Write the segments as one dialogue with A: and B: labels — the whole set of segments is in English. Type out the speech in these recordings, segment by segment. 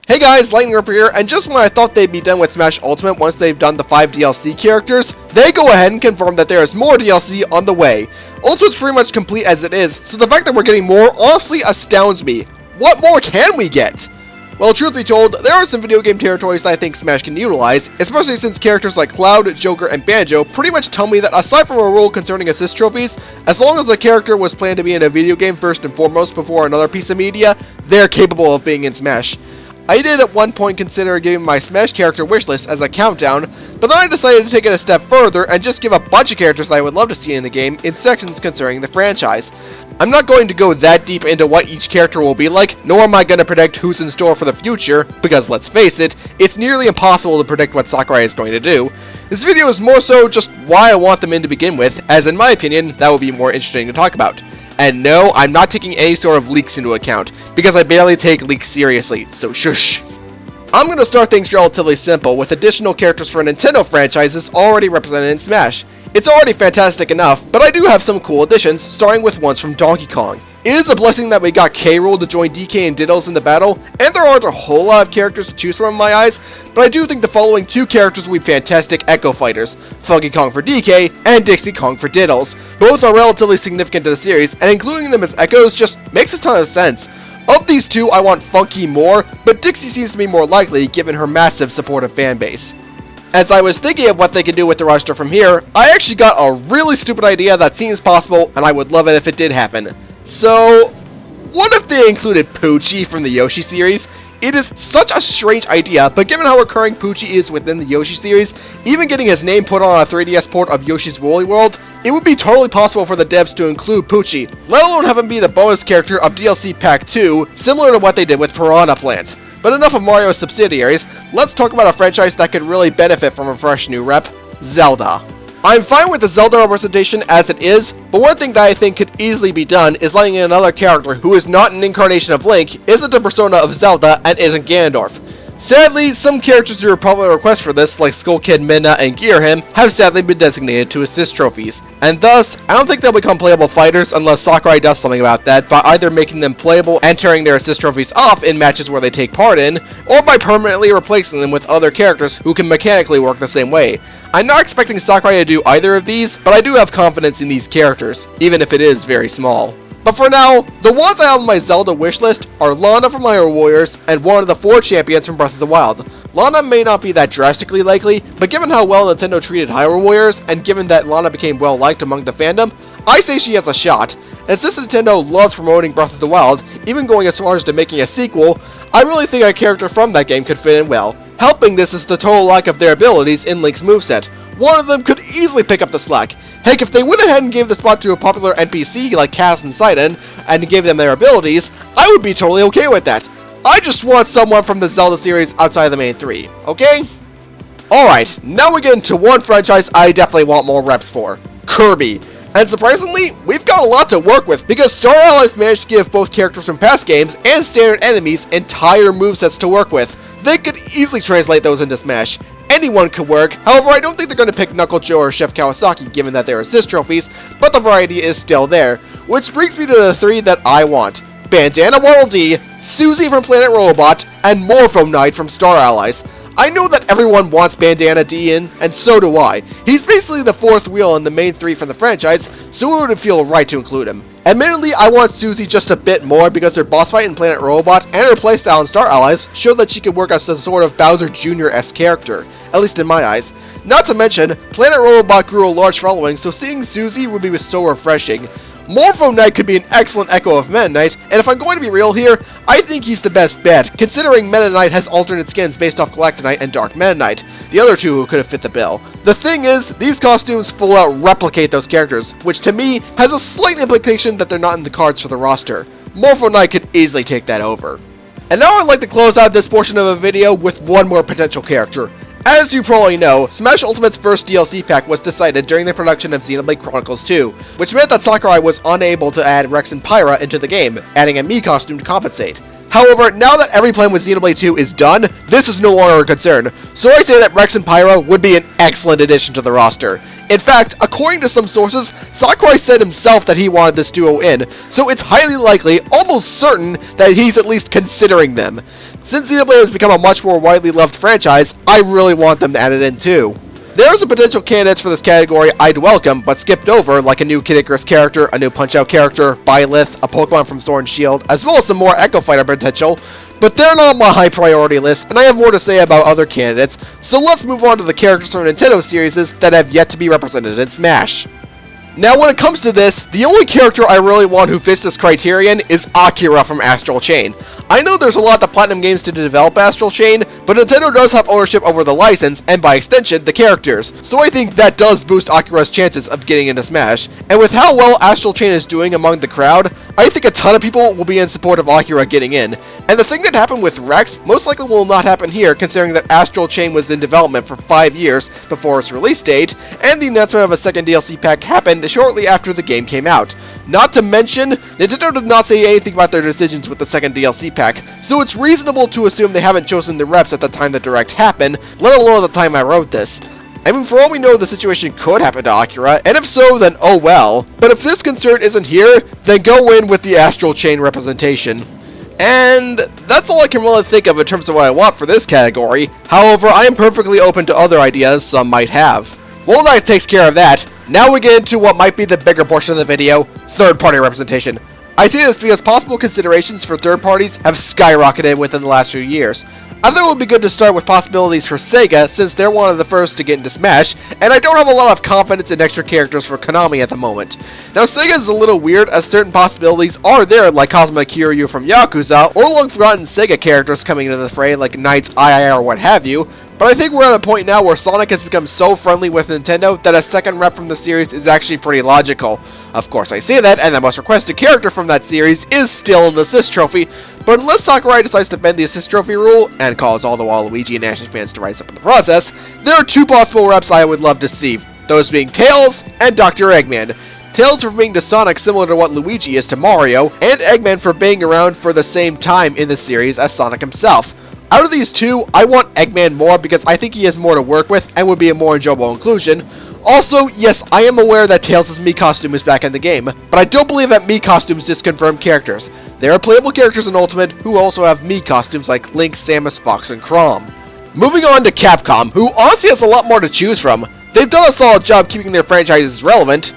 A: Hey guys, Lightning Ripper here, and just when I thought they'd be done with Smash Ultimate once they've done the 5 DLC characters, they go ahead and confirm that there is more DLC on the way. Ultimate's pretty much complete as it is, so the fact that we're getting more honestly astounds me. What more can we get? Well, truth be told, there are some video game territories that I think Smash can utilize, especially since characters like Cloud, Joker, and Banjo pretty much tell me that aside from a rule concerning assist trophies, as long as a character was planned to be in a video game first and foremost before another piece of media, they're capable of being in Smash. I did at one point consider giving my Smash character wishlist as a countdown, but then I decided to take it a step further and just give a bunch of characters that I would love to see in the game in sections concerning the franchise. I'm not going to go that deep into what each character will be like, nor am I going to predict who's in store for the future, because let's face it, it's nearly impossible to predict what Sakurai is going to do. This video is more so just why I want them in to begin with, as in my opinion, that would be more interesting to talk about. And no, I'm not taking any sort of leaks into account, because I barely take leaks seriously, so shush. I'm going to start things relatively simple, with additional characters for Nintendo franchises already represented in Smash. It's already fantastic enough, but I do have some cool additions, starting with ones from Donkey Kong. It is a blessing that we got K. Rool to join DK and Diddles in the battle, and there aren't a whole lot of characters to choose from in my eyes, but I do think the following two characters will be fantastic Echo Fighters, Funky Kong for DK, and Dixie Kong for Diddles. Both are relatively significant to the series, and including them as Echoes just makes a ton of sense. Of these two, I want Funky more, but Dixie seems to be more likely given her massive supportive fanbase. As I was thinking of what they could do with the roster from here, I actually got a really stupid idea that seems possible, and I would love it if it did happen. So, what if they included Poochie from the Yoshi series? It is such a strange idea, but given how recurring Poochie is within the Yoshi series, even getting his name put on a 3DS port of Yoshi's Woolly World, it would be totally possible for the devs to include Poochie, let alone have him be the bonus character of DLC Pack 2, similar to what they did with Piranha Plant. But enough of Mario's subsidiaries, let's talk about a franchise that could really benefit from a fresh new rep, Zelda. I'm fine with the Zelda representation as it is, but one thing that I think could easily be done is letting in another character who is not an incarnation of Link, isn't a persona of Zelda, and isn't Ganondorf. Sadly, some characters who were probably requests for this, like Skull Kid, Midna, and Gearhim, have sadly been designated to assist trophies, and thus, I don't think they'll become playable fighters unless Sakurai does something about that by either making them playable and turning their assist trophies off in matches where they take part in, or by permanently replacing them with other characters who can mechanically work the same way. I'm not expecting Sakurai to do either of these, but I do have confidence in these characters, even if it is very small. But for now, the ones I have on my Zelda wishlist are Lana from Hyrule Warriors and one of the 4 champions from Breath of the Wild. Lana may not be that drastically likely, but given how well Nintendo treated Hyrule Warriors, and given that Lana became well liked among the fandom, I say she has a shot. And since Nintendo loves promoting Breath of the Wild, even going as far as to making a sequel, I really think a character from that game could fit in well. Helping this is the total lack of their abilities in Link's moveset. One of them could easily pick up the slack. Heck, if they went ahead and gave the spot to a popular NPC like Cass and Sidon, and gave them their abilities, I would be totally okay with that. I just want someone from the Zelda series outside of the main 3, okay? Alright, now we get into one franchise I definitely want more reps for, Kirby. And surprisingly, we've got a lot to work with, because Star Allies managed to give both characters from past games and standard enemies entire movesets to work with. They could easily translate those into Smash. Anyone could work, however I don't think they're going to pick Knuckle Joe or Chef Kawasaki given that they're assist trophies, but the variety is still there. Which brings me to the 3 that I want. Bandana Waddle Dee, Susie from Planet Robot, and Morpho Knight from Star Allies. I know that everyone wants Bandana D in, and so do I. He's basically the 4th wheel in the main 3 from the franchise, so it would feel right to include him. Admittedly, I want Susie just a bit more because her boss fight in Planet Robot and her playstyle in Star Allies showed that she could work as a sort of Bowser Jr.-esque character, at least in my eyes. Not to mention, Planet Robot grew a large following, so seeing Susie would be so refreshing. Morpho Knight could be an excellent echo of Meta Knight, and if I'm going to be real here, I think he's the best bet, considering Meta Knight has alternate skins based off Galactonite and Dark Meta Knight, the other two who could have fit the bill. The thing is, these costumes full out replicate those characters, which to me has a slight implication that they're not in the cards for the roster. Morpho Knight could easily take that over. And now I'd like to close out this portion of a video with one more potential character. As you probably know, Smash Ultimate's first DLC pack was decided during the production of Xenoblade Chronicles 2, which meant that Sakurai was unable to add Rex and Pyra into the game, adding a Mii costume to compensate. However, now that every plan with Xenoblade 2 is done, this is no longer a concern, so I say that Rex and Pyra would be an excellent addition to the roster. In fact, according to some sources, Sakurai said himself that he wanted this duo in, so it's highly likely, almost certain, that he's at least considering them. Since Xenoblade has become a much more widely loved franchise, I really want them to add it in too. There are some potential candidates for this category I'd welcome, but skipped over, like a new Kid Icarus character, a new Punch-Out character, Byleth, a Pokemon from Sword and Shield, as well as some more Echo Fighter potential, but they're not on my high priority list, and I have more to say about other candidates, so let's move on to the characters from Nintendo series that have yet to be represented in Smash. Now when it comes to this, the only character I really want who fits this criterion is Akira from Astral Chain. I know there's a lot of Platinum Games to develop Astral Chain, but Nintendo does have ownership over the license, and by extension, the characters, so I think that does boost Akira's chances of getting into Smash. And with how well Astral Chain is doing among the crowd, I think a ton of people will be in support of Akira getting in. And the thing that happened with Rex most likely will not happen here, considering that Astral Chain was in development for 5 years before its release date, and the announcement of a second DLC pack happened shortly after the game came out. Not to mention, Nintendo did not say anything about their decisions with the second DLC pack, so it's reasonable to assume they haven't chosen the reps at the time the Direct happened, let alone at the time I wrote this. I mean, for all we know, the situation could happen to Akira, and if so, then oh well. But if this concern isn't here, then go in with the Astral Chain representation. And that's all I can really think of in terms of what I want for this category. However, I am perfectly open to other ideas some might have. Well, that takes care of that. Now we get into what might be the bigger portion of the video, third-party representation. I say this because possible considerations for third parties have skyrocketed within the last few years. I thought it would be good to start with possibilities for Sega, since they're one of the first to get into Smash, and I don't have a lot of confidence in extra characters for Konami at the moment. Now, Sega is a little weird, as certain possibilities are there, like Kazuma Kiryu from Yakuza, or long-forgotten Sega characters coming into the fray, like Knights, II, or what have you, but I think we're at a point now where Sonic has become so friendly with Nintendo that a second rep from the series is actually pretty logical. Of course, I say that, and the most requested character from that series is still an assist trophy, but unless Sakurai decides to bend the assist trophy rule, and cause all the Waluigi and Ash fans to rise up in the process, there are two possible reps I would love to see, those being Tails and Dr. Eggman. Tails for being to Sonic similar to what Luigi is to Mario, and Eggman for being around for the same time in the series as Sonic himself. Out of these two, I want Eggman more because I think he has more to work with and would be a more enjoyable inclusion. Also, yes, I am aware that Tails' Mii costume is back in the game, but I don't believe that Mii costumes disconfirm characters. There are playable characters in Ultimate who also have Mii costumes like Link, Samus, Fox, and Chrom. Moving on to Capcom, who honestly has a lot more to choose from. They've done a solid job keeping their franchises relevant,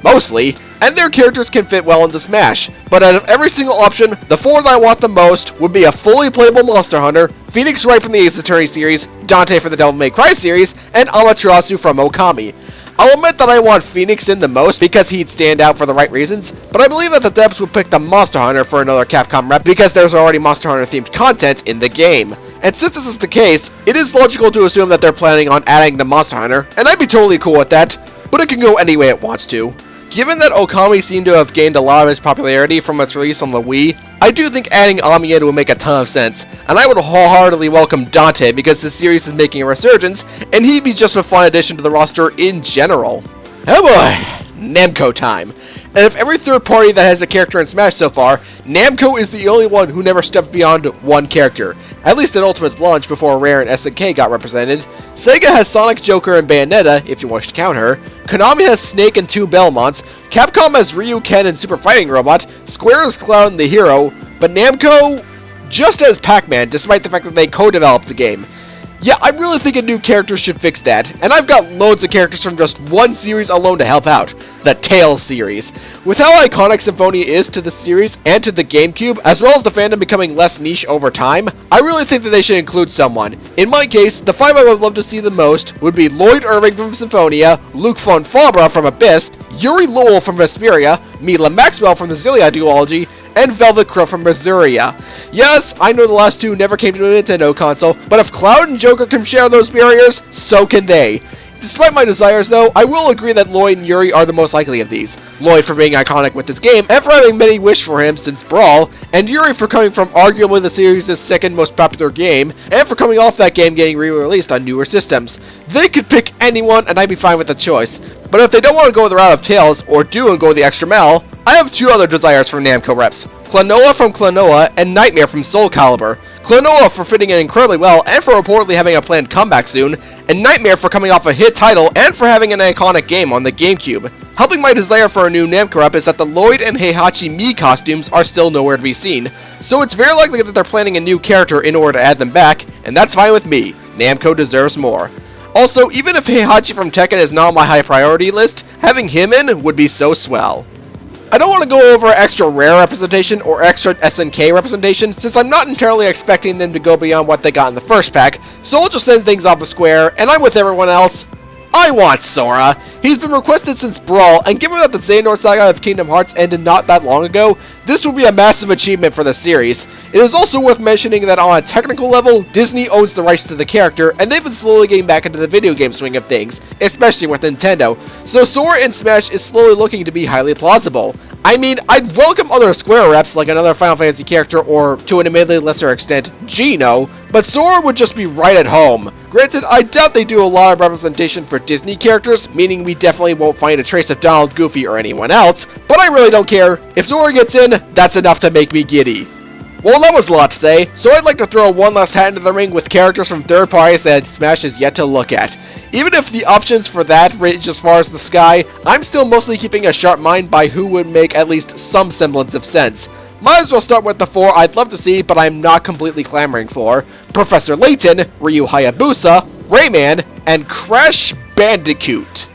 A: mostly, and their characters can fit well into Smash. But out of every single option, the four that I want the most would be a fully playable Monster Hunter, Phoenix Wright from the Ace Attorney series, Dante for the Devil May Cry series, and Amaterasu from Okami. I'll admit that I want Phoenix in the most because he'd stand out for the right reasons, but I believe that the devs would pick the Monster Hunter for another Capcom rep because there's already Monster Hunter themed content in the game. And since this is the case, it is logical to assume that they're planning on adding the Monster Hunter, and I'd be totally cool with that, but it can go any way it wants to. Given that Okami seemed to have gained a lot of its popularity from its release on the Wii, I do think adding Ami in would make a ton of sense, and I would wholeheartedly welcome Dante because the series is making a resurgence, and he'd be just a fun addition to the roster in general. Oh boy, Namco time. And of every third party that has a character in Smash so far, Namco is the only one who never stepped beyond one character, at least at Ultimate's launch before Rare and SNK got represented. Sega has Sonic, Joker, and Bayonetta, if you wish to count her. Konami has Snake and 2 Belmonts. Capcom has Ryu, Ken, and Super Fighting Robot. Square has Cloud and the Hero. But Namco just has Pac-Man, despite the fact that they co-developed the game. Yeah, I really think a new character should fix that, and I've got loads of characters from just one series alone to help out, the Tails series. With how iconic Symphonia is to the series and to the GameCube, as well as the fandom becoming less niche over time, I really think that they should include someone. In my case, the 5 I would love to see the most would be Lloyd Irving from Symphonia, Luke von Fabra from Abyss, Yuri Lowell from Vesperia, Mila Maxwell from the Xillia duology, and Velvet Crow from Berseria. Yes, I know the last two never came to a Nintendo console, but if Cloud and Joker can share those barriers, so can they. Despite my desires though, I will agree that Lloyd and Yuri are the most likely of these. Lloyd for being iconic with this game, and for having many wished for him since Brawl, and Yuri for coming from arguably the series' second most popular game, and for coming off that game getting re-released on newer systems. They could pick anyone and I'd be fine with the choice. But if they don't want to go the route of Tails, or do and go the extra mile, I have two other desires for Namco reps. Klonoa from Klonoa and Nightmare from Soul Calibur. Klonoa for fitting in incredibly well and for reportedly having a planned comeback soon, and Nightmare for coming off a hit title and for having an iconic game on the GameCube. Helping my desire for a new Namco rep is that the Lloyd and Heihachi Mii costumes are still nowhere to be seen, so it's very likely that they're planning a new character in order to add them back, and that's fine with me. Namco deserves more. Also, even if Heihachi from Tekken is not on my high priority list, having him in would be so swell. I don't want to go over extra rare representation or extra SNK representation, since I'm not entirely expecting them to go beyond what they got in the first pack, so I'll just send things off the square, and I'm with everyone else. I want Sora! He's been requested since Brawl, and given that the Xehanort Saga of Kingdom Hearts ended not that long ago, this will be a massive achievement for the series. It is also worth mentioning that on a technical level, Disney owns the rights to the character, and they've been slowly getting back into the video game swing of things, especially with Nintendo, so Sora in Smash is slowly looking to be highly plausible. I mean, I'd welcome other Square reps like another Final Fantasy character or, to an admittedly lesser extent, Geno, but Sora would just be right at home. Granted, I doubt they do a lot of representation for Disney characters, meaning we definitely won't find a trace of Donald, Goofy, or anyone else, but I really don't care. If Sora gets in, that's enough to make me giddy. Well, that was a lot to say, so I'd like to throw one last hat into the ring with characters from third parties that Smash has yet to look at. Even if the options for that range as far as the sky, I'm still mostly keeping a sharp mind by who would make at least some semblance of sense. Might as well start with the 4 I'd love to see, but I'm not completely clamoring for: Professor Layton, Ryu Hayabusa, Rayman, and Crash Bandicoot.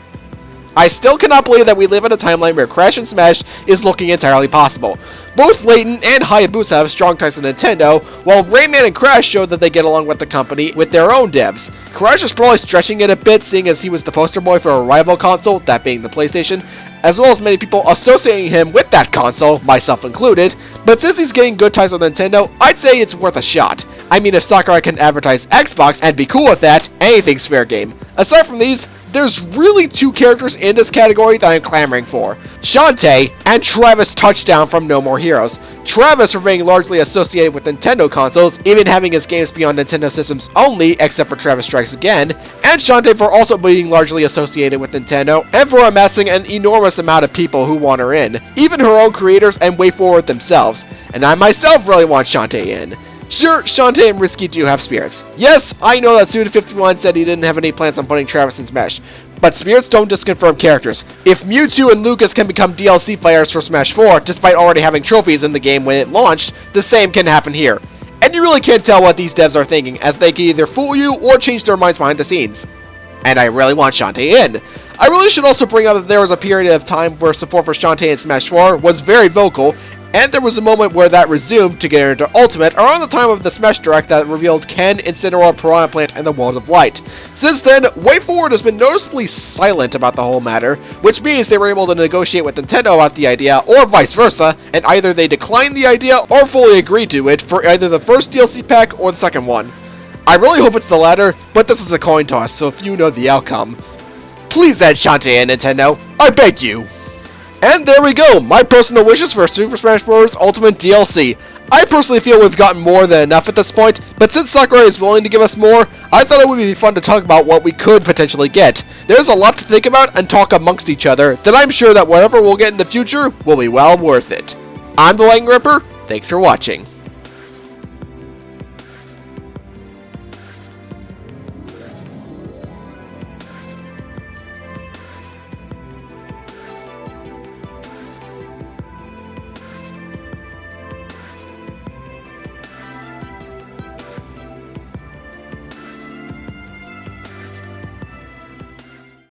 A: I still cannot believe that we live in a timeline where Crash and Smash is looking entirely possible. Both Layton and Hayabusa have strong ties with Nintendo, while Rayman and Crash show that they get along with the company with their own devs. Crash is probably stretching it a bit, seeing as he was the poster boy for a rival console, that being the PlayStation, as well as many people associating him with that console, myself included, but since he's getting good ties with Nintendo, I'd say it's worth a shot. I mean, if Sakurai can advertise Xbox and be cool with that, anything's fair game. Aside from these, there's really 2 characters in this category that I'm clamoring for: Shantae and Travis Touchdown from No More Heroes. Travis for being largely associated with Nintendo consoles, even having his games be on Nintendo systems only, except for Travis Strikes Again, and Shantae for also being largely associated with Nintendo, and for amassing an enormous amount of people who want her in, even her own creators and WayForward themselves, and I myself really want Shantae in. Sure, Shantae and Risky do have spirits. Yes, I know that Suda51 said he didn't have any plans on putting Travis in Smash, but spirits don't just confirm characters. If Mewtwo and Lucas can become DLC players for Smash 4, despite already having trophies in the game when it launched, the same can happen here. And you really can't tell what these devs are thinking, as they can either fool you or change their minds behind the scenes. And I really want Shantae in. I really should also bring up that there was a period of time where support for Shantae in Smash 4 was very vocal, and there was a moment where that resumed to get her into Ultimate around the time of the Smash Direct that revealed Ken, Incineroar, Piranha Plant, and the World of Light. Since then, WayForward has been noticeably silent about the whole matter, which means they were able to negotiate with Nintendo about the idea, or vice versa, and either they declined the idea or fully agreed to it for either the first DLC pack or the second one. I really hope it's the latter, but this is a coin toss, so if you know the outcome, please add Shantae in, Nintendo. I beg you. And there we go, my personal wishes for Super Smash Bros. Ultimate DLC. I personally feel we've gotten more than enough at this point, but since Sakurai is willing to give us more, I thought it would be fun to talk about what we could potentially get. There's a lot to think about and talk amongst each other that I'm sure that whatever we'll get in the future will be well worth it. I'm the Lightning Ripper, thanks for watching.